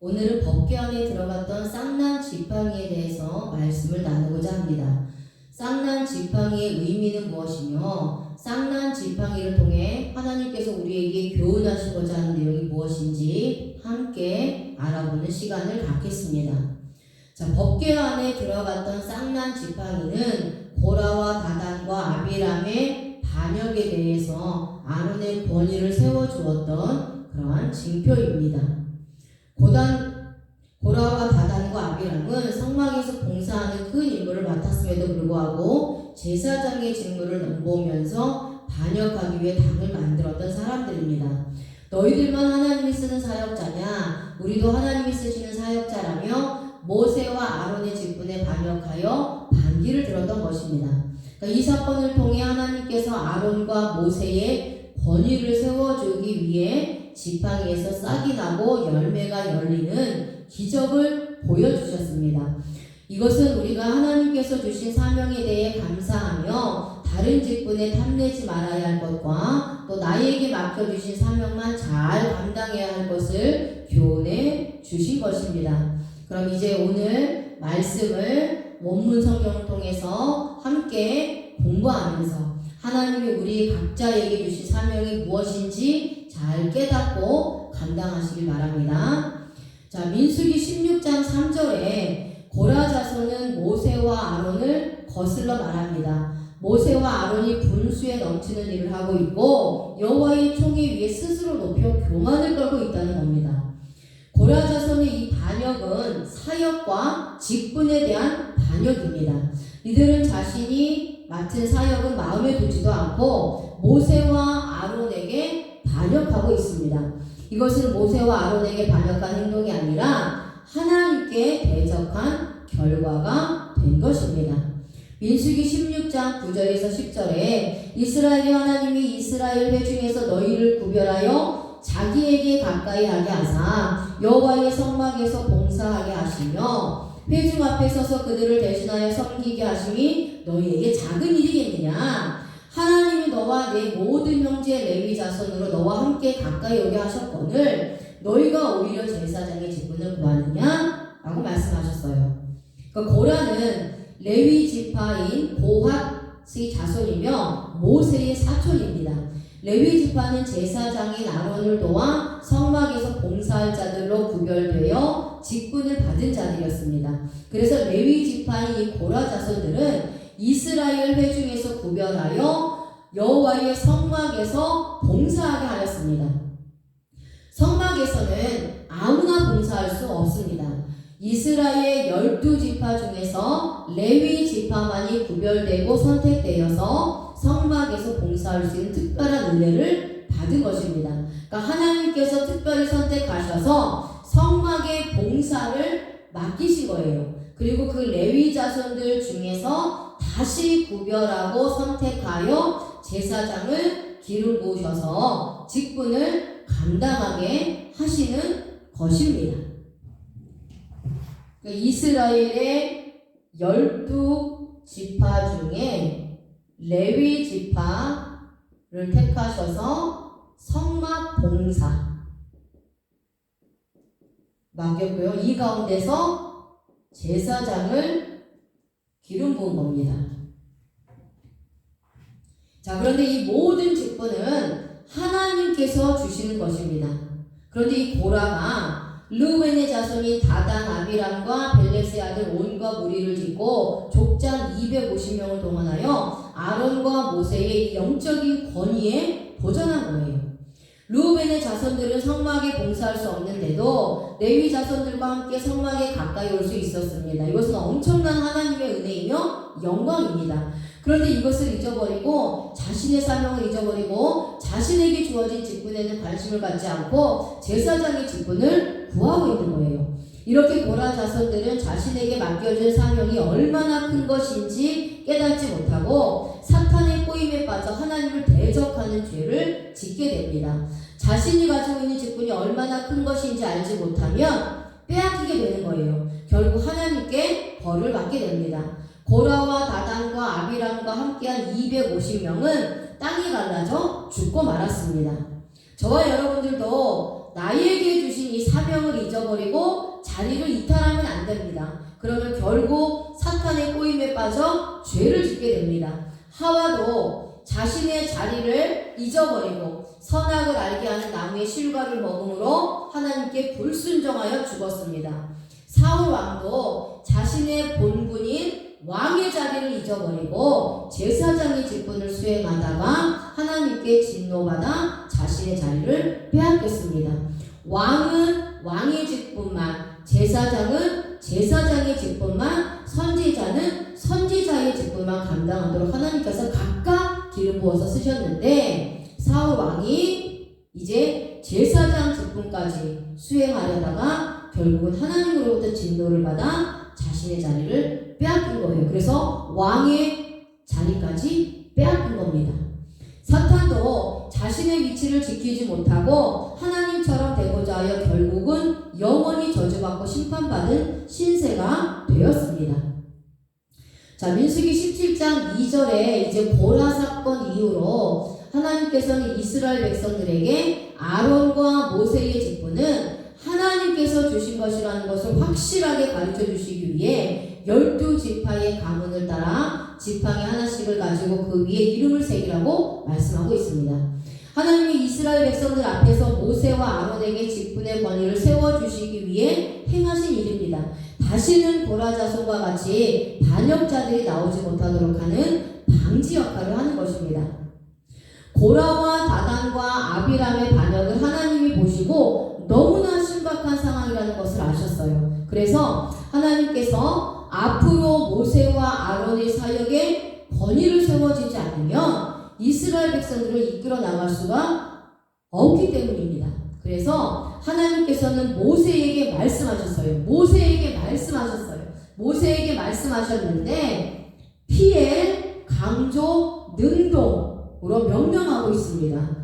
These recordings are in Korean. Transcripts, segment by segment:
오늘은 법궤 안에 들어갔던 쌍난 지팡이에 대해서 말씀을 나누고자 합니다. 쌍난 지팡이의 의미는 무엇이며 쌍난 지팡이를 통해 하나님께서 우리에게 교훈하시고자 하는 내용이 무엇인지 함께 알아보는 시간을 갖겠습니다. 자, 법궤 안에 들어갔던 쌍난 지팡이는 고라와 다단과 아비람의 반역에 대해서 아론의 권위를 세워주었던 그러한 징표입니다. 고라와 다단과 아비람은 성막에서 봉사하는 큰 임무를 맡았음에도 불구하고 제사장의 직무를 넘보면서 반역하기 위해 당을 만들었던 사람들입니다. 너희들만 하나님이 쓰는 사역자냐? 우리도 하나님이 쓰시는 사역자라며 모세와 아론의 직분에 반역하여 반기를 들었던 것입니다. 그러니까 이 사건을 통해 하나님께서 아론과 모세의 권위를 세워주기 위해 지팡이에서 싹이 나고 열매가 열리는 기적을 보여주셨습니다. 이것은 우리가 하나님께서 주신 사명에 대해 감사하며 다른 직분에 탐내지 말아야 할 것과 또 나에게 맡겨주신 사명만 잘 감당해야 할 것을 교훈해 주신 것입니다. 그럼 이제 오늘 말씀을 원문 성경을 통해서 함께 공부하면서 하나님이 우리 각자에게 주신 사명이 무엇인지 잘 깨닫고 감당하시길 바랍니다. 자, 민수기 16장 3절에 고라 자손은 모세와 아론을 거슬러 말합니다. 모세와 아론이 분수에 넘치는 일을 하고 있고 여호와의 총에 위에 스스로 높여 교만을 떨고 있다는 겁니다. 고라 자손의 이 반역은 사역과 직분에 대한 반역입니다. 이들은 자신이 맡은 사역은 마음에 두지도 않고 모세와 아론에게 반역하고 있습니다. 이것은 모세와 아론에게 반역한 행동이 아니라 하나님께 대적한 결과가 된 것입니다. 민수기 16장 9절에서 10절에 이스라엘의 하나님이 이스라엘 회중에서 너희를 구별하여 자기에게 가까이 하게 하사 여호와의 성막에서 봉사하게 하시며 회중 앞에 서서 그들을 대신하여 섬기게 하심이 너희에게 작은 일이겠느냐? 하나님이 너와 내 모든 형제 레위 자손으로 너와 함께 가까이 오게 하셨거늘 너희가 오히려 제사장의 직분을 구하느냐? 라고 말씀하셨어요. 그러니까 고라는 레위 지파인 고핫의 자손이며 모세의 사촌입니다. 레위 지파는 제사장인 아론을 도와 성막에서 봉사할 자들로 구별되어 직분을 받은 자들이었습니다. 그래서 레위 지파인 이 고라 자손들은 이스라엘 회중에서 구별하여 여호와의 성막에서 봉사하게 하였습니다. 성막에서는 아무나 봉사할 수 없습니다. 이스라엘 12지파 중에서 레위 지파만이 구별되고 선택되어서 성막에서 봉사할 수 있는 특별한 은혜를 받은 것입니다. 그러니까 하나님께서 특별히 선택하셔서 성막의 봉사를 맡기신 거예요. 그리고 그 레위 자손들 중에서 다시 구별하고 선택하여 제사장을 기름 부으셔서 직분을 감당하게 하시는 것입니다. 이스라엘의 12지파 중에 레위 지파를 택하셔서 성막 봉사 맡겼고요. 이 가운데서 제사장을 기름 부은 겁니다. 자, 그런데 이 모든 직분은 하나님께서 주시는 것입니다. 그런데 이 고라가 르우벤의 자손인 다단 아비람과 벨렛의 아들 온과 무리를 짓고 족장 250명을 동원하여 아론과 모세의 영적인 권위에 도전한 거예요. 르우벤의 자손들은 성막에 봉사할 수 없는데도 레위 자손들과 함께 성막에 가까이 올 수 있었습니다. 이것은 엄청난 하나님의 은혜이며 영광입니다. 그런데 이것을 잊어버리고 자신의 사명을 잊어버리고 자신에게 주어진 직분에는 관심을 갖지 않고 제사장의 직분을 구하고 있는 거예요. 이렇게 고라 자손들은 자신에게 맡겨진 사명이 얼마나 큰 것인지 깨닫지 못하고 사탄의 꼬임에 빠져 하나님을 대적하는 죄를 짓게 됩니다. 자신이 가지고 있는 직분이 얼마나 큰 것인지 알지 못하면 빼앗기게 되는 거예요. 결국 하나님께 벌을 받게 됩니다. 고라와 다단과 아비람과 함께한 250명은 땅이 갈라져 죽고 말았습니다. 저와 여러분들도 나에게 주신 이 사명을 잊어버리고 자리를 이탈하면 안 됩니다. 그러면 결국 사탄의 꼬임에 빠져 죄를 짓게 됩니다. 하와도 자신의 자리를 잊어버리고 선악을 알게 하는 나무의 실과를 먹음으로 하나님께 불순종하여 죽었습니다. 사울 왕도 자신의 본분인 왕의 자리를 잊어버리고 제사장의 직분을 수행하다가 하나님께 진노받아 자신의 자리를 빼앗겼습니다. 왕은 왕의 직분만, 제사장은 제사장의 직분만, 선지자는 선지자의 직분만 감당하도록 하나님께서 각각 기름 부어서 쓰셨는데 사울 왕이 이제 제사장 직분까지 수행하려다가 결국은 하나님으로부터 진노를 받아 자신의 자리를 빼앗긴 거예요. 그래서 왕의 자리까지 빼앗긴 겁니다. 사탄도 자신의 위치를 지키지 못하고 하나님처럼 되고자 하여 결국은 영원히 저주받고 심판받은 신세가 되었습니다. 자, 민수기 17장 2절에 이제 고라 사건 이후로 하나님께서는 이스라엘 백성들에게 아론과 모세의 직분은 하나님께서 주신 것이라는 것을 확실하게 가르쳐 주시기 위해 12지파의 가문을 따라 지팡이 하나씩을 가지고 그 위에 이름을 새기라고 말씀하고 있습니다. 하나님이 이스라엘 백성들 앞에서 모세와 아론에게 직분의 권위를 세워주시기 위해 행하신 일입니다. 다시는 고라 자손과 같이 반역자들이 나오지 못하도록 하는 방지 역할을 하는 것입니다. 고라와 다단과 아비람의 반역을 하나님이 보시고 너무나 심각한 상황이라는 것을 아셨어요. 그래서 하나님께서 앞으로 모세와 아론의 사역에 권위를 세워지지 않으면 이스라엘 백성들을 이끌어 나갈 수가 없기 때문입니다. 그래서 하나님께서는 모세에게 말씀하셨어요. 모세에게 말씀하셨는데 피엘, 강조, 능동으로 명령하고 있습니다.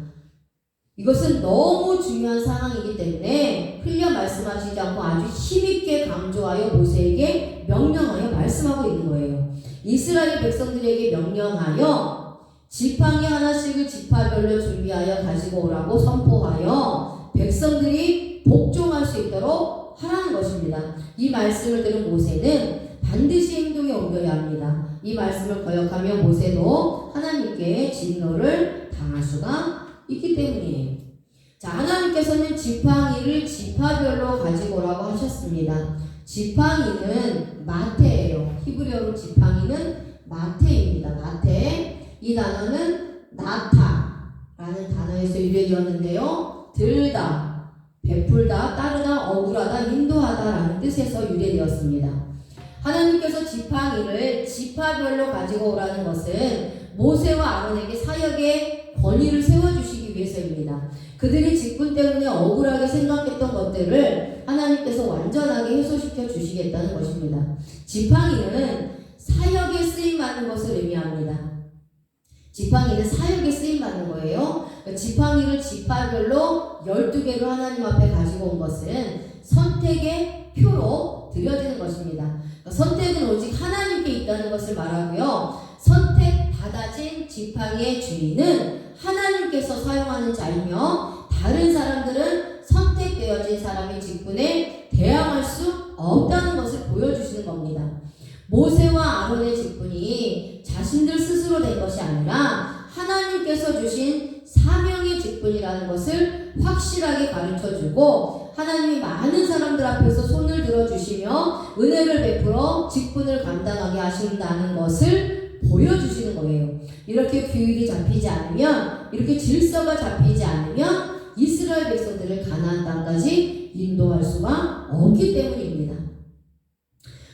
이것은 너무 중요한 상황이기 때문에 흘려 말씀하시지 않고 아주 힘있게 강조하여 모세에게 명령하여 말씀하고 있는 거예요. 이스라엘 백성들에게 명령하여 지팡이 하나씩을 지파별로 준비하여 가지고 오라고 선포하여 백성들이 복종할 수 있도록 하라는 것입니다. 이 말씀을 들은 모세는 반드시 행동에 옮겨야 합니다. 이 말씀을 거역하며 모세도 하나님께 진노를 당할 수가 있기 때문이에요. 자, 하나님께서는 지팡이를 지파별로 가지고 오라고 하셨습니다. 지팡이는 마테예요. 히브리어로 지팡이는 마테입니다. 마테. 이 단어는 나타라는 단어에서 유래되었는데요. 들다, 베풀다, 따르다, 억울하다, 인도하다라는 뜻에서 유래되었습니다. 하나님께서 지팡이를 지파별로 가지고 오라는 것은 모세와 아론에게 사역의 권위를 세워주시기 위해서입니다. 그들이 직분 때문에 억울하게 생각했던 것들을 하나님께서 완전하게 해소시켜 주시겠다는 것입니다. 지팡이는 사역에 쓰임받는 것을 의미합니다. 지팡이는 사역에 쓰임받는 거예요. 지팡이를 지파별로 12개로 하나님 앞에 가지고 온 것은 선택의 표로 드려지는 것입니다. 선택은 오직 하나님께 있다는 것을 말하고요. 선택 받아진 지팡이의 주인은 하나님께서 사용하는 자이며 다른 사람들은 선택되어진 사람의 직분에 대항할 수 없다는 것을 보여주시는 겁니다. 모세와 아론의 직분이 자신들 스스로 된 것이 아니라 하나님께서 주신 사명의 직분이라는 것을 확실하게 가르쳐주고 하나님이 많은 사람들 앞에서 손을 들어주시며 은혜를 베풀어 직분을 감당하게 하신다는 것을 보여주시는 거예요. 이렇게 규율이 잡히지 않으면, 이렇게 질서가 잡히지 않으면 이스라엘 백성들을 가나안 땅까지 인도할 수가 없기 때문입니다.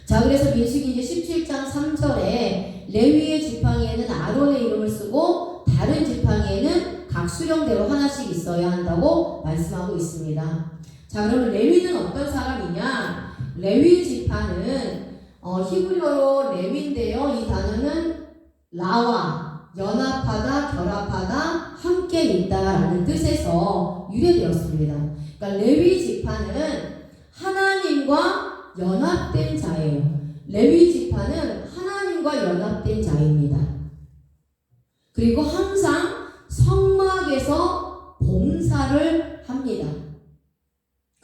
자, 그래서 민수기 이제 17장 3절에 레위의 지팡이에는 아론의 이름을 쓰고 다른 지팡이에는 각 수령대로 하나씩 있어야 한다고 말씀하고 있습니다. 자, 그러면 레위는 어떤 사람이냐? 레위 지파는 히브리어로 레위인데요. 이 단어는 라와, 연합하다, 결합하다, 함께 있다라는 뜻에서 유래되었습니다. 그러니까 레위 지파는 하나님과 연합된 자예요. 레위 지파는 하나님과 연합된 자입니다. 그리고 항상 성막에서 봉사를 합니다.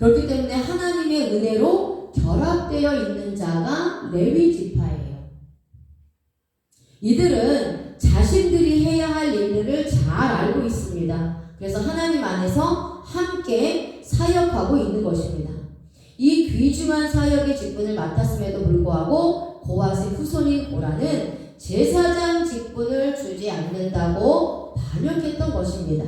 그렇기 때문에 하나님의 은혜로 결합되어 있는 자가 레위 지파예요. 이들은 자신들이 해야 할 일들을 잘 알고 있습니다. 그래서 하나님 안에서 함께 사역하고 있는 것입니다. 이 귀중한 사역의 직분을 맡았음에도 불구하고 고핫의 후손인 고라는 제사장 직분을 주지 않는다고 반역했던 것입니다.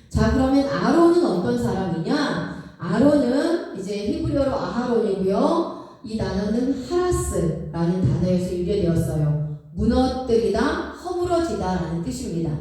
자, 그러면 아론은 어떤 사람이냐? 아론은 이제 히브리어로 아하론이고요. 이 단어는 하라스라는 단어에서 유래되었어요. 무너뜨리다, 허물어지다 라는 뜻입니다.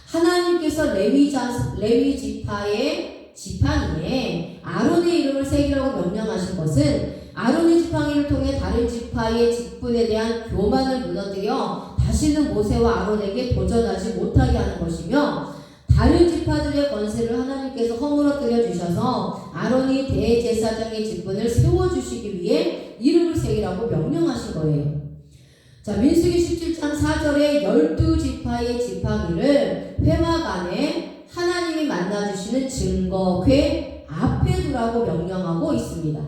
하나님께서 레위 지파의 지팡이에 아론의 이름을 새기라고 명령하신 것은 아론의 지팡이를 통해 다른 지파의 직분에 대한 교만을 무너뜨려 다시는 모세와 아론에게 도전하지 못하게 하는 것이며, 다른 지파들의 권세를 하나님께서 허물어뜨려 주셔서 아론이 대제사장의 직분을 세워주시기 위해 이름을 새기라고 명령하신 거예요. 자, 민수기 17장 4절에 12지파의 지팡이를 회막안에 하나님이 만나주시는 증거궤 앞에 두라고 명령하고 있습니다.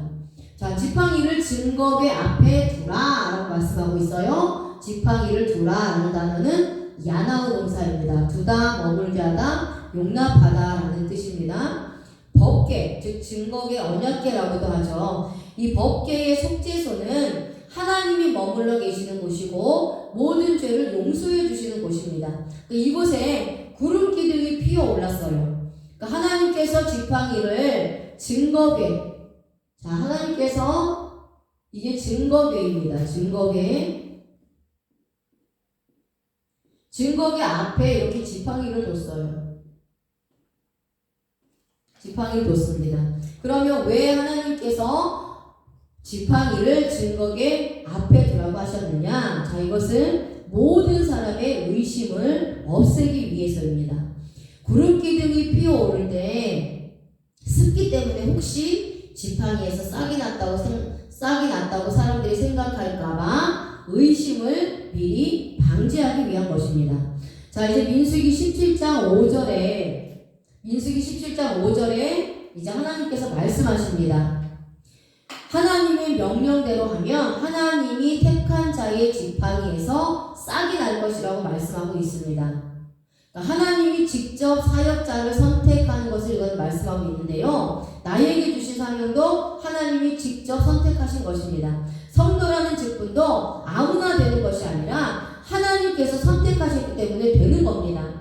자, 지팡이를 증거궤 앞에 두라라고 말씀하고 있어요. 지팡이를 두라라는 단어는 야나우 동사입니다. 두다, 머물게 하다, 용납하다 라는 뜻입니다. 법궤, 즉 증거궤 언약궤라고도 하죠. 이 법궤의 속죄소는 하나님이 머물러 계시는 곳이고 모든 죄를 용서해 주시는 곳입니다. 이곳에 구름 기둥이 피어 올랐어요. 그러니까 하나님께서 지팡이를 증거궤, 자, 하나님께서 이게 증거궤입니다. 증거궤 앞에 이렇게 지팡이를 뒀어요. 지팡이를 뒀습니다. 그러면 왜 하나님께서 지팡이를 증거궤 앞에 두라고 하셨느냐? 자, 이것은 모든 사람의 의심을 없애기 위해서입니다. 구름 기둥이 피어오를 때 습기 때문에 혹시 지팡이에서 싹이 났다고 사람들이 생각할까봐 의심을 미리 방지하기 위한 것입니다. 자, 이제 민수기 17장 5절에 이제 하나님께서 말씀하십니다. 하나님의 명령대로 하면 하나님이 택한 자의 지팡이에서 싹이 날 것이라고 말씀하고 있습니다. 그러니까 하나님이 직접 사역자를 선택하는 것을 이건 말씀하고 있는데요. 나에게 주신 사명도 하나님이 직접 선택하신 것입니다. 성도라는 직분도 아무나 되는 것이 아니라 하나님께서 선택하셨기 때문에 되는 겁니다.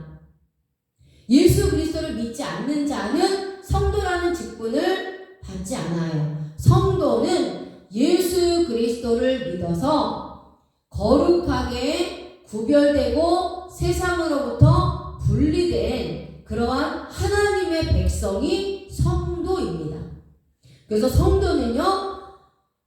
예수 그리스도를 믿지 않는 자는 성도라는 직분을 받지 않아요. 성도는 예수 그리스도를 믿어서 거룩하게 구별되고 세상으로부터 분리된 그러한 하나님의 백성이 성도입니다. 그래서 성도는요,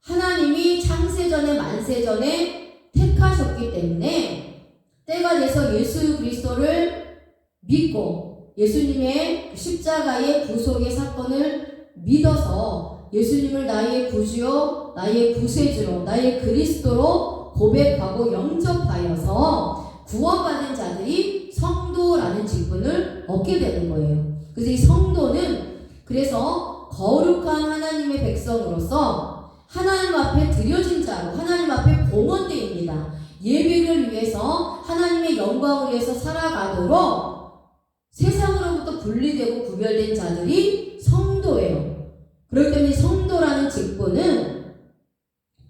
하나님이 창세전에 만세전에 택하셨기 때문에 때가 돼서 예수 그리스도를 믿고 예수님의 십자가의 구속의 사건을 믿어서 예수님을 나의 구주요, 나의 구세주로, 나의 그리스도로 고백하고 영접하여서 구원받은 자들이 성도라는 직분을 얻게 되는 거예요. 그래서 이 성도는 그래서 거룩한 하나님의 백성으로서 하나님 앞에 드려진 자로 하나님 앞에 봉헌대입니다. 예배를 위해서 하나님의 영광을 위해서 살아가도록 세상으로부터 분리되고 구별된 자들이 성도예요. 그렇기 때문에 성도라는 직분은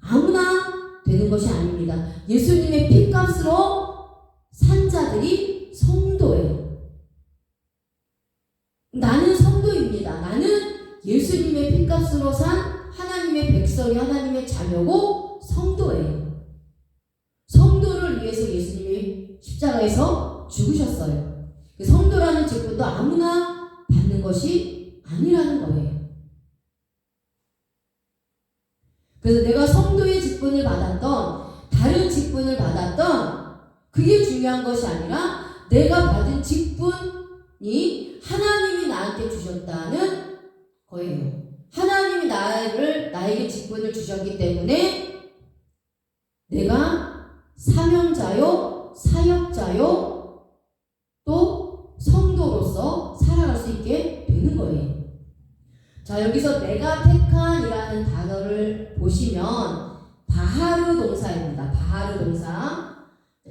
아무나 되는 것이 아닙니다. 예수님의 핏값으로 산 자들이 성도예요. 나는 성도입니다. 나는 예수님의 핏값으로 산 하나님의 백성이 하나님의 자녀고 성도예요. 성도를 위해서 예수님이 십자가에서 죽으셨어요. 성도라는 직분도 아무나 받는 것이 아니라는 거예요. 그래서 내가 성도의 직분을 받았던 다른 직분을 받았던 그게 중요한 것이 아니라 내가 받은 직분이 하나님이 나한테 주셨다는 거예요. 하나님이 나에게 직분을 주셨기 때문에 내가 사명자요, 사역자요, 또 성도로서 살아갈 수 있게 되는 거예요. 자, 여기서 내가 택한이라는 단어를 보시면 바하르 동사입니다. 바하르 동사.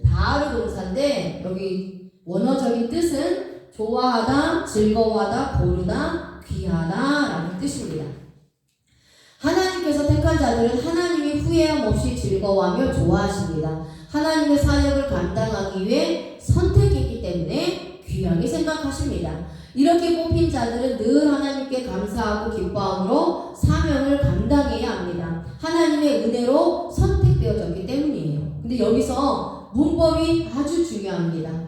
바하르 동사인데 여기 원어적인 뜻은 좋아하다, 즐거워하다, 고르다, 귀하다 라는 뜻입니다. 하나님께서 택한 자들은 하나님이 후회함 없이 즐거워하며 좋아하십니다. 하나님의 사역을 감당하기 위해 선택했기 때문에 귀하게 생각하십니다. 이렇게 뽑힌 자들은 늘 하나님께 감사하고 기뻐함으로 사명을 감당해야 합니다. 하나님의 은혜로 선택되어졌기 때문이에요. 근데 여기서 문법이 아주 중요합니다.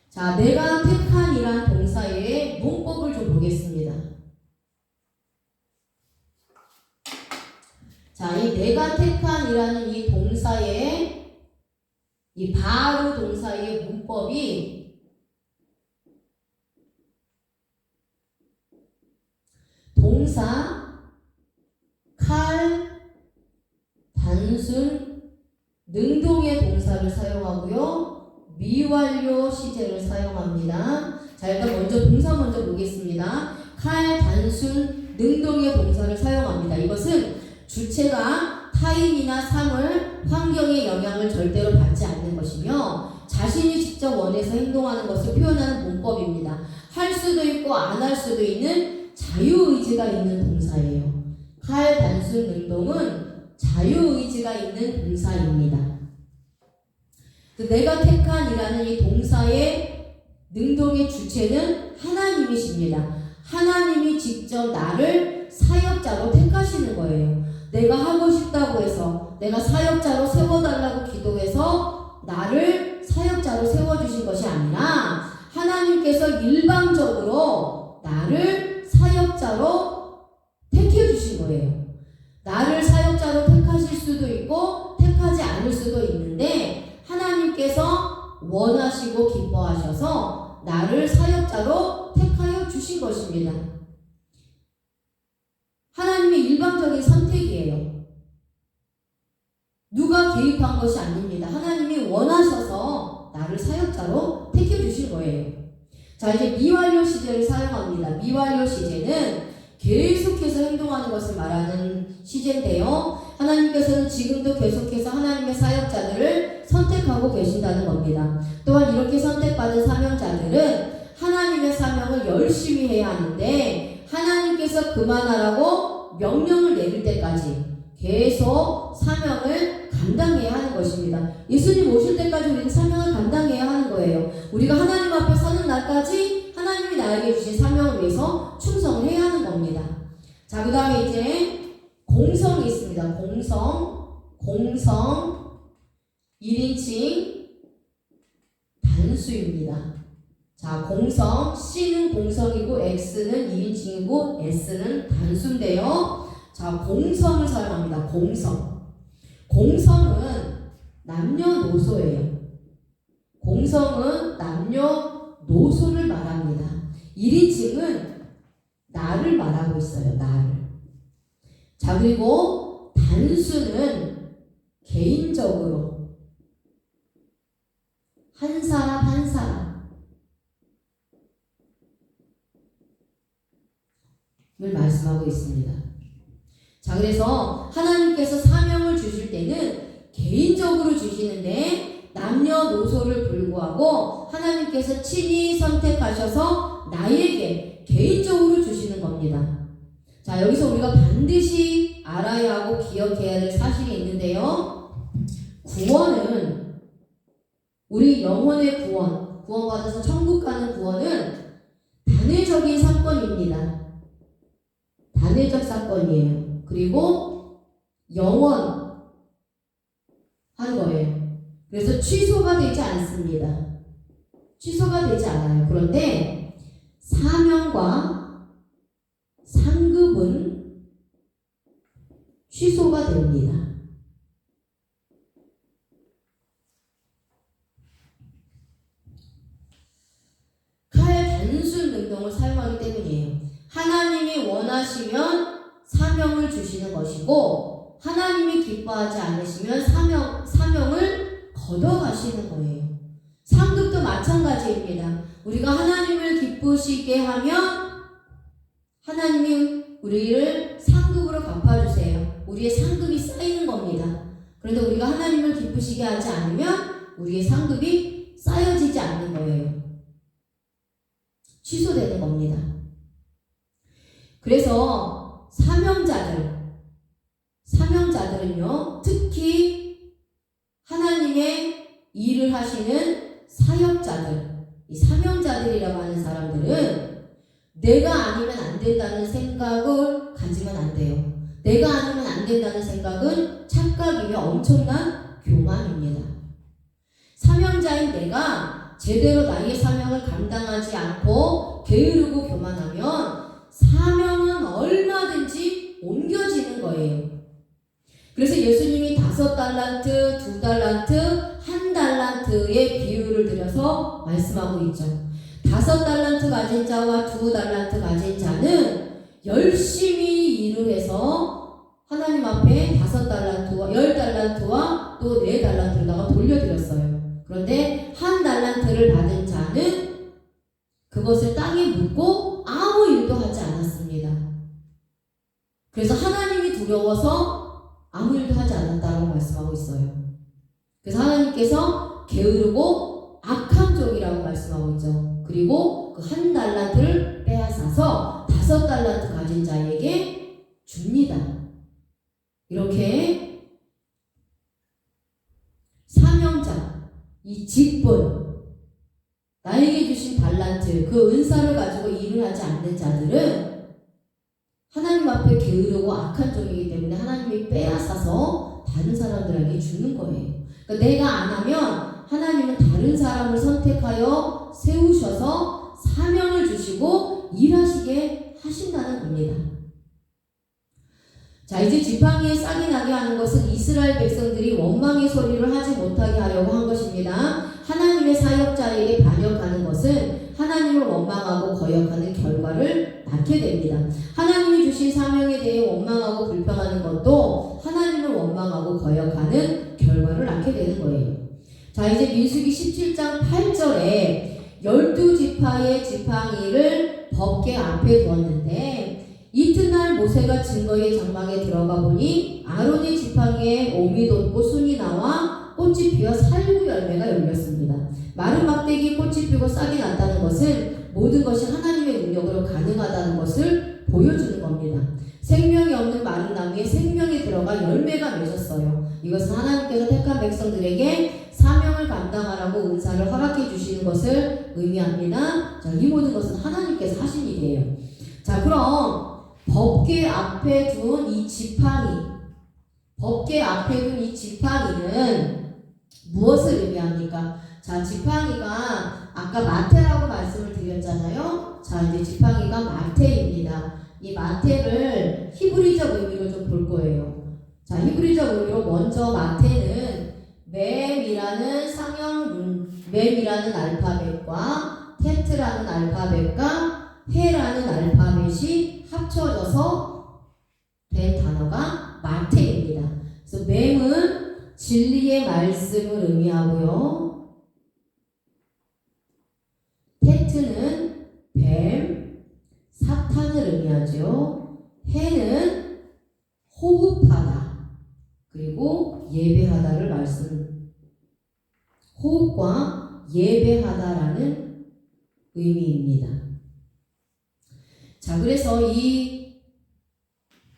자, 내가 택한이란 동사의 문법을 좀 보겠습니다. 자, 이 내가 택한이라는 이 동사의 이 바로 동사의 문법이 동사, 칼, 단순, 능동의 동사를 사용하고요. 미완료 시제를 사용합니다. 자, 일단 동사 먼저 보겠습니다. 칼, 단순, 능동의 동사를 사용합니다. 이것은 주체가 타인이나 상을, 환경의 영향을 절대로 받지 않는 것이며 자신이 직접 원해서 행동하는 것을 표현하는 문법입니다. 할 수도 있고 안 할 수도 있는 자유의지가 있는 동사예요. 칼, 단순, 능동은 자유의지가 있는 동사입니다. 내가 택한이라는 이 동사의 능동의 주체는 하나님이십니다. 하나님이 직접 나를 사역자로 택하시는 거예요. 내가 하고 싶다고 해서 내가 사역자로 세워달라고 기도해서 나를 사역자로 세워주신 것이 아니라 하나님께서 일방적으로 나를 사역자로 택해주신 거예요. 나를 사역자로 택하실 수도 있고 택하지 않을 수도 있는데 하나님께서 원하시고 기뻐하셔서 나를 사역자로 택하여 주신 것입니다. 하나님의 일방적인 선택이에요. 누가 개입한 것이 아닙니다. 하나님이 원하셔서 나를 사역자로 택해주신 거예요. 자, 이제 미완료 시제를 사용합니다. 미완료 시제는 계속해서 행동하는 것을 말하는 시제인데요. 하나님께서는 지금도 계속해서 하나님의 사역자들을 선택하고 계신다는 겁니다. 또한 이렇게 선택받은 사명자들은 하나님의 사명을 열심히 해야 하는데 하나님께서 그만하라고 명령을 내릴 때까지 계속 사명을 감당해야 하는 것입니다. 예수님 오실 때까지 우리는 사명을 감당해야 하는 거예요. 우리가 하나님 앞에 서는 날까지 하나님이 나에게 주신 사명을 위해서 충성을 해야 하는 겁니다. 자, 그 다음에 이제 공성이 있습니다. 공성 1인칭 단수입니다. 자, 공성 C는 공성이고 X는 1인칭이고 S는 단수인데요. 자, 공성을 사용합니다. 공성은 남녀노소예요. 공성은 남녀노소를 말합니다. 1인칭은 나를 말하고 있어요. 나를. 자, 그리고 단수는 개인적으로 한 사람 한 사람을 말씀하고 있습니다. 자, 그래서 하나님께서 사명을 주실 때는 개인적으로 주시는데 남녀노소를 불구하고 하나님께서 친히 선택하셔서 나에게 개인적으로 주시는 겁니다. 자, 여기서 우리가 반드시 알아야 하고 기억해야 될 사실이 있는데요. 구원은 우리 영혼의 구원받아서 천국 가는 구원은 단회적인 사건입니다. 단회적 사건이에요. 그리고 영원한 거예요. 그래서 취소가 되지 않습니다. 취소가 되지 않아요. 그런데 사명과 상급은 취소가 됩니다. 칼 단순 능동을 사용하기 때문이에요. 하나님이 원하시면 사명을 주시는 것이고 하나님이 기뻐하지 않으시면 사명을 걷어가시는 거예요. 상급도 마찬가지입니다. 우리가 하나님을 기쁘시게 하면 하나님이 우리를 상급으로 갚아주세요. 우리의 상급이 쌓이는 겁니다. 그런데 우리가 하나님을 기쁘시게 하지 않으면 우리의 상급이 쌓여지지 않는 거예요. 취소되는 겁니다. 그래서 사명자들은요, 특히 하나님의 일을 하시는 사역자들, 이 사명자들이라고 하는 사람들은 내가 아니면 안 된다는 생각을 가지면 안 돼요. 내가 아니면 안 된다는 생각은 착각이며 엄청난 교만입니다. 사명자인 내가 제대로 나의 사명을 감당하지 않고 게으르고 교만하면 사명은 얼마든지 옮겨지는 거예요. 그래서 예수님이 5달란트, 2달란트, 1달란트의 비유를 들여서 말씀하고 있죠. 5달란트 가진 자와 2달란트 가진 자는 열심히 일을 해서 하나님 앞에 5달란트와 10달란트와 또 4달란트를 돌려드렸어요. 그런데 1달란트를 받은 자는 그것을 땅에 묻고 아무 일도 하지 않았습니다. 그래서 하나님이 두려워서 아무 일도 하지 않았다고 말씀하고 있어요. 그래서 하나님께서 게으르고 악한 종이라고 말씀하고 있죠. 그리고 그 1달란트를 빼앗아서 5달란트 가진 자에게 줍니다. 이렇게 사명자, 이 직분, 나에게 주신 달란트, 그 은사를 가지고 일을 하지 않는 자들은 하나님 앞에 게으르고 악한 종이기 때문에 하나님이 빼앗아서 다른 사람들에게 주는 거예요. 그러니까 내가 안 하면 하나님은 다른 사람을 선택하여 세우셔서 사명을 주시고 일하시게 하신다는 겁니다. 자, 이제 지팡이에 싹이 나게 하는 것은 이스라엘 백성들이 원망의 소리를 하지 못하게 하려고 한 것입니다. 하나님의 사역자에게 반역하는 것은 하나님을 원망하고 거역하는 결과를 낳게 됩니다. 하나님이 주신 사명에 대해 원망하고 불평하는 것도 하나님을 원망하고 거역하는 결과를 낳게 되는 거예요. 자, 이제 민수기 17장 8절에 12지파의 지팡이를 법궤 앞에 두었는데 이튿날 모세가 증거의 장막에 들어가 보니 아론의 지팡이에 옴이 돋고 순이 나와 꽃이 피어 살구 열매가 열렸습니다. 마른 막대기 꽃이 피고 싹이 났다는 것은 모든 것이 하나님의 능력으로 가능하다는 것을 보여주는 겁니다. 생명이 없는 마른 나무에 생명이 들어가 열매가 맺었어요. 이것은 하나님께서 택한 백성들에게 사명을 감당하라고 은사를 허락해 주시는 것을 의미합니다. 자, 이 모든 것은 하나님께서 하신 일이에요. 자, 그럼 법궤 앞에 둔 이 지팡이는 무엇을 의미합니까? 자, 지팡이가 아까 마태라고 말씀을 드렸잖아요. 자, 이제 지팡이가 마태입니다. 이 마태를 히브리적 의미로 좀 볼 거예요. 자, 히브리적 의미로 먼저 마태는 맴이라는 알파벳과 테트라는 알파벳과 헤라는 알파벳이 합쳐져서 된 단어가 마태입니다. 그래서 맴은 진리의 말씀을 의미하고요. 테트는 뱀, 사탄을 의미하죠. 해는 호흡하다, 그리고 예배하다를 호흡과 예배하다라는 의미입니다. 자, 그래서 이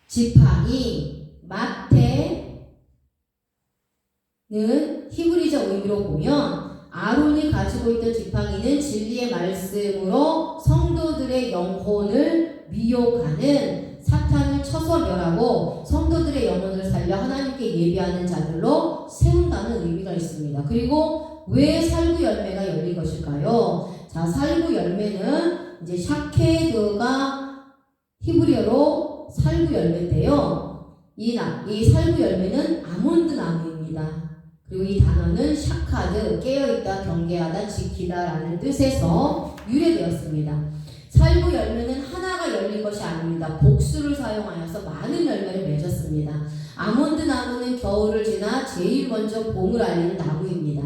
지팡이 마태는 히브리적 의미로 보면 아론이 가지고 있던 지팡이는 진리의 말씀으로 성도들의 영혼을 미혹하는 사탄을 쳐서 멸하고 성도들의 영혼을 살려 하나님께 예배하는 자들로 세운다는 의미가 있습니다. 그리고 왜 살구 열매가 열린 것일까요? 자, 살구 열매는 이제 샤케드가 히브리어로 살구 열매인데요. 이 살구 열매는 아몬드 나무입니다. 그리고 이 단어는 샤카드, 깨어있다, 경계하다, 지키다 라는 뜻에서 유래되었습니다. 살구 열매는 하나가 열린 것이 아닙니다. 복수를 사용하여서 많은 열매를 맺었습니다. 아몬드 나무는 겨울을 지나 제일 먼저 봄을 알리는 나무입니다.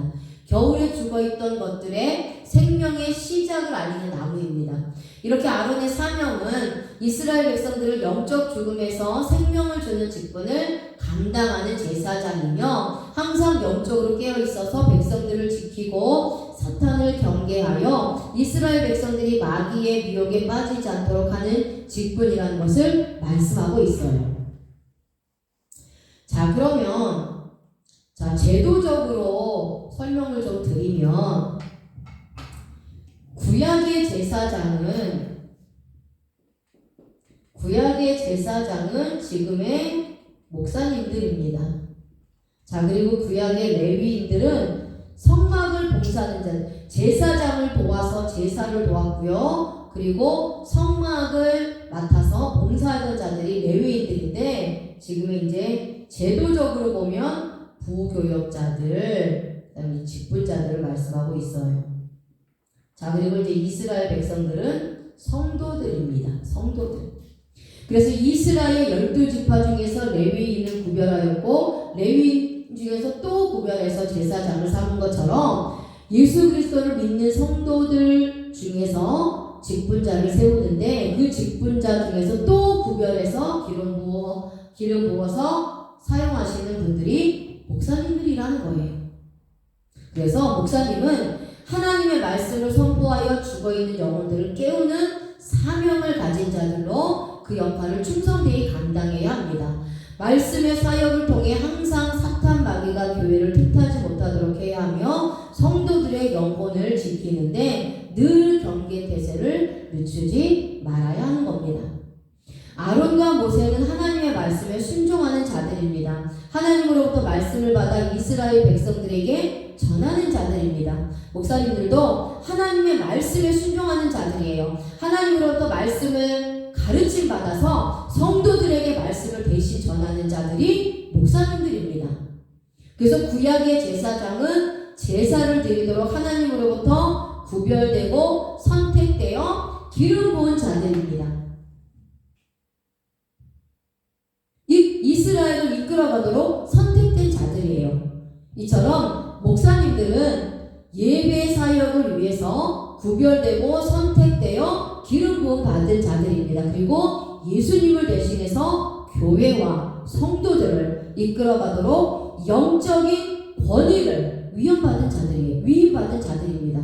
겨울에 죽어있던 것들의 생명의 시작을 알리는 나무입니다. 이렇게 아론의 사명은 이스라엘 백성들을 영적 죽음에서 생명을 주는 직분을 감당하는 제사장이며 항상 영적으로 깨어 있어서 백성들을 지키고 사탄을 경계하여 이스라엘 백성들이 마귀의 미혹에 빠지지 않도록 하는 직분이라는 것을 말씀하고 있어요. 자, 그러면 제도적으로 설명을 좀 드리면 구약의 제사장은 지금의 목사님들입니다. 자, 그리고 구약의 레위인들은 성막을 봉사하는 자, 제사장을 도와서 제사를 도왔고요. 그리고 성막을 맡아서 봉사하던 자들이 레위인들인데, 지금은 이제 제도적으로 보면 부교역자들, 그다음에 직분자들을 말씀하고 있어요. 자, 그리고 이제 이스라엘 백성들은 성도들입니다. 성도들. 그래서 이스라엘 12지파 중에서 레위인을 구별하였고 레위인 중에서 또 구별해서 제사장을 삼은 것처럼 예수 그리스도를 믿는 성도들 중에서 직분자를 세우는데 그 직분자 중에서 또 구별해서 기름 부어서 사용하시는 분들이 목사님들이라는 거예요. 그래서 목사님은 하나님의 말씀을 선포하여 죽어있는 영혼들을 깨우는 사명을 가진 자들로 그 역할을 충성되이 감당해야 합니다. 말씀의 사역을 통해 항상 사탄 마귀가 교회를 틈타지 못하도록 해야 하며 성도들의 영혼을 지키는데 늘 경계 태세를 늦추지 말아야 하는 겁니다. 아론과 모세는 하나님의 말씀에 순종하는 자들입니다. 하나님으로부터 말씀을 받아 이스라엘 백성들에게 전하는 자들입니다. 목사님들도 하나님의 말씀에 순종하는 자들이에요. 하나님으로부터 말씀을 가르침 받아서 성도들에게 말씀을 대신 전하는 자들이 목사님들입니다. 그래서 구약의 제사장은 제사를 드리도록 하나님으로부터 구별되고 선택되어 기름 부은 자들입니다. 이스라엘을 이끌어가도록 선택된 자들이에요. 이처럼 목사님들은 예배 사역을 위해서 구별되고 선택되어 기름 부음 받은 자들입니다. 그리고 예수님을 대신해서 교회와 성도들을 이끌어가도록 영적인 권위를 위임받은 자들입니다.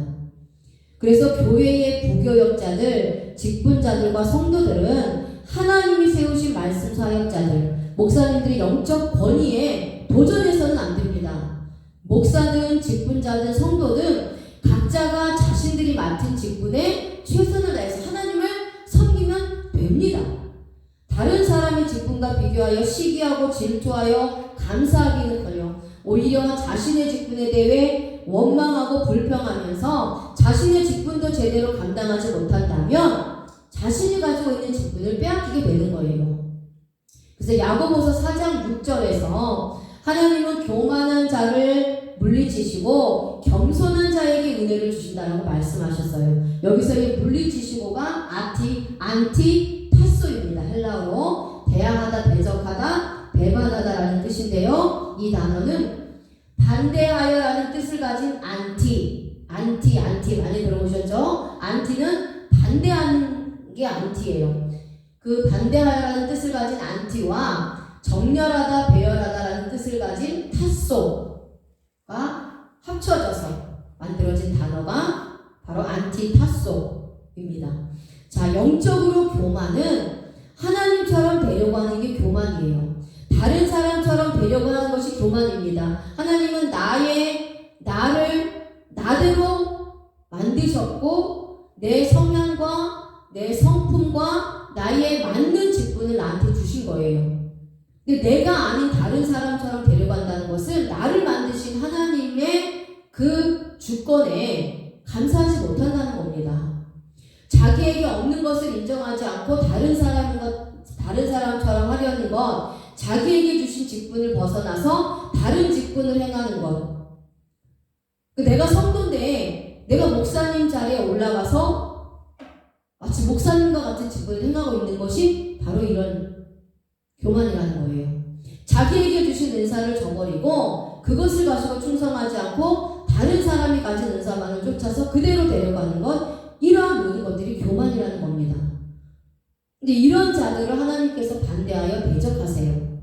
그래서 교회의 부교역자들, 직분자들과 성도들은 하나님이 세우신 말씀 사역자들, 목사님들이 영적 권위에 도전해서는 안 됩니다. 목사든 직분자든 성도든 각자가 자신들이 맡은 직분에 최선을 다해서 하나님을 섬기면 됩니다. 다른 사람의 직분과 비교하여 시기하고 질투하여 감사하기는커녕 오히려 자신의 직분에 대해 원망하고 불평하면서 자신의 직분도 제대로 감당하지 못한다면 자신이 가지고 있는 직분을 빼앗기게 되는 거예요. 그래서 야고보서 4장 6절에서 하나님은 교만한 자를 물리치시고 겸손한 자에게 은혜를 주신다라고 말씀하셨어요. 여기서 이 물리치시고가 안티파소입니다. 헬라어로 대항하다, 대적하다, 배반하다라는 뜻인데요. 이 단어는 반대하여라는 뜻을 가진 안티 많이 들어보셨죠? 안티는 반대하는 게 안티예요. 그 반대하여라는 뜻을 가진 안티와 정렬하다, 배열하다라는 뜻을 가진 타소가 합쳐져서 만들어진 단어가 바로 안티타소입니다. 자, 영적으로 교만은 하나님처럼 되려고 하는 게 교만이에요. 다른 사람처럼 되려고 하는 것이 교만입니다. 하나님은 나를 나대로 만드셨고 내 성향과 내 성품과 나의 맞는 직분을 나한테 주신 거예요. 근데 내가 아닌 다른 사람처럼 데려간다는 것은 나를 만드신 하나님의 그 주권에 감사하지 못한다는 겁니다. 자기에게 없는 것을 인정하지 않고 다른 사람처럼 하려는 것, 자기에게 주신 직분을 벗어나서 다른 직분을 행하는 것. 내가 성도인데 내가 목사님 자리에 올라가서 마치 목사님과 같은 직분을 행하고 있는 것이 바로 이런 교만이라는 거예요. 자기에게 주신 은사를 저버리고 그것을 가지고 충성하지 않고 다른 사람이 가진 은사만을 쫓아서 그대로 데려가는 것, 이런 이러한 모든 것들이 교만이라는 겁니다. 근데 이런 자들을 하나님께서 반대하여 대적하세요.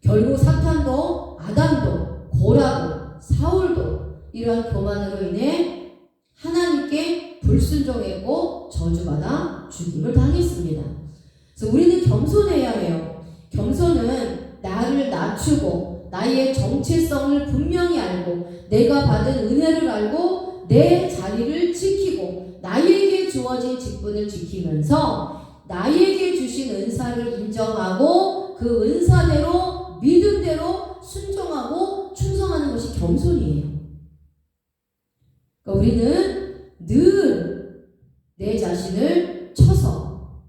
결국 사탄도 아담도 고라도 사울도 이러한 교만으로 인해 하나님께 불순종했고 저주받아 죽임을 당했습니다. 그래서 우리는 겸손해야 해요. 겸손은 나를 낮추고 나의 정체성을 분명히 알고 내가 받은 은혜를 알고 내 자리를 지키고 나에게 주어진 직분을 지키면서 나에게 주신 은사를 인정하고 그 은사대로 믿음대로 순종하고 충성하는 것이 겸손이에요. 그러니까 우리는 늘 내 자신을 쳐서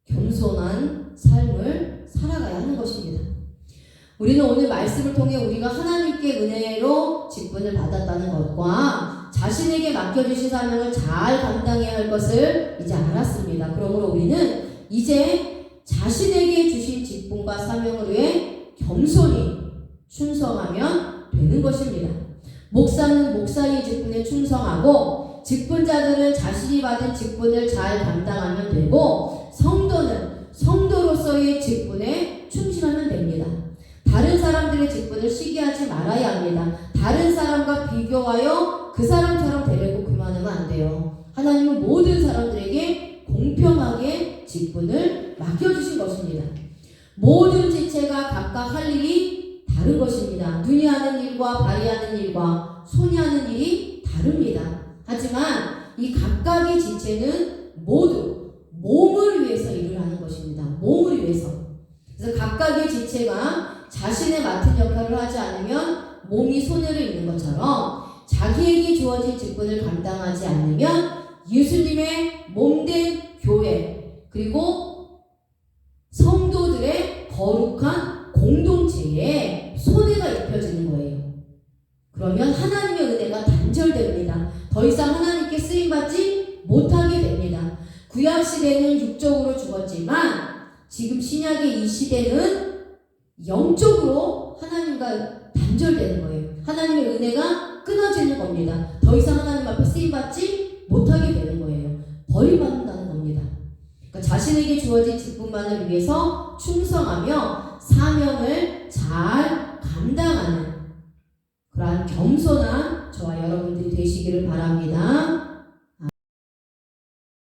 겸손한 삶을 살아가야 하는 것입니다. 우리는 오늘 말씀을 통해 우리가 하나님께 은혜로 직분을 받았다는 것과 자신에게 맡겨주신 사명을 잘 감당해야 할 것을 이제 알았습니다. 그러므로 우리는 이제 자신에게 주신 직분과 사명을 위해 겸손히 충성하면 되는 것입니다. 목사는 목사의 직분에 충성하고 직분자들은 자신이 받은 직분을 잘 감당하면 되고 성도는 성도로서의 직분에 충실하면 됩니다. 다른 사람들의 직분을 시기하지 말아야 합니다. 다른 사람과 비교하여 그 사람처럼 되려고 그만하면 안 돼요. 하나님은 모든 사람들에게 공평하게 직분을 맡겨주신 것입니다. 모든 지체가 각각 할 일이 다른 것입니다. 눈이 하는 일과 발이 하는 일과 손이 하는 일이 다릅니다. 하지만 이 각각의 지체는 모두 몸을 위해서 일을 하는 것입니다. 몸을 위해서. 그래서 각각의 지체가 자신의 맡은 역할을 하지 않으면 몸이 손해를 입는 것처럼 자기에게 주어진 직분을 감당하지 않으면 예수님의 몸된 교회 그리고 성도들의 거룩한 공동체에 손해가 입혀지는 거예요. 그러면 하나님의 은혜가 단절됩니다. 더 이상 하나님께 쓰임받지 못하게 됩니다. 구약시대는 육적으로 죽었지만 지금 신약의 이 시대는 영적으로 하나님과 단절되는 거예요. 하나님의 은혜가 끊어지는 겁니다. 더 이상 하나님 앞에 쓰임받지 못하게 되는 거예요. 버림받는다는 겁니다. 그러니까 자신에게 주어진 직분만을 위해서 충성하며 사명